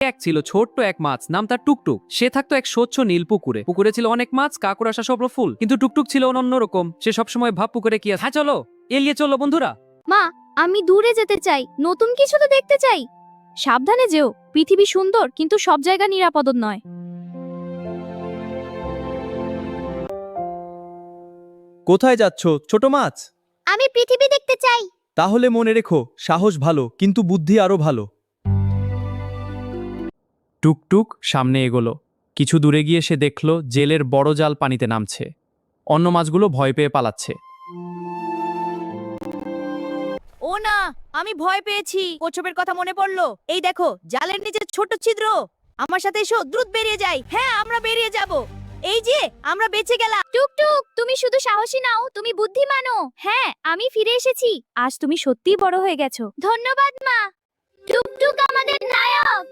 এক ছিল ছোট্ট এক মাছ, নাম তার টুকটুক। সে থাকতো এক স্বচ্ছ নীল পুকুরে। পুকুরে ছিল অনেক মাছ, কাঁকড়া, সব ফুল, কিন্তু টুকটুক ছিল অন্যরকম। সে সবসময় ভাব পুকুরে কি আছে। হ্যাঁ চলো, এলিয়ে চলো বন্ধুরা। মা, আমি দূরে যেতে চাই, নতুন কিছু তো দেখতে চাই। সাবধানে যেও, পৃথিবী সুন্দর কিন্তু সব জায়গা নিরাপদ নয়। কোথায় যাচ্ছ ছোট মাছ? আমি পৃথিবী দেখতে চাই। তাহলে মনে রেখো, সাহস ভালো কিন্তু বুদ্ধি আরো ভালো। টুকটুক সামনে এগোলো। কিছু দূরে গিয়ে সে দেখল জেলের বড় জাল পানিতে নামছে। অন্য মাছগুলো ভয় পেয়ে পালাচ্ছে। ও না, আমি ভয় পেয়েছি। কচ্ছপের কথা মনে পড়লো। এই দেখো, জালের নিচে ছোট ছিদ্র। আমার সাথে এসো, দ্রুত বেরিয়ে যাই। হ্যাঁ, আমরা বেরিয়ে যাব। এই যে, আমরা বেঁচে গেলাম। টুকটুক, তুমি শুধু সাহসী নাও, তুমি বুদ্ধিমানও। হ্যাঁ, আমি ফিরে এসেছি। আজ তুমি সত্যিই বড় হয়ে গেছো। ধন্যবাদ মা। টুকটুক আমাদের নায়ক।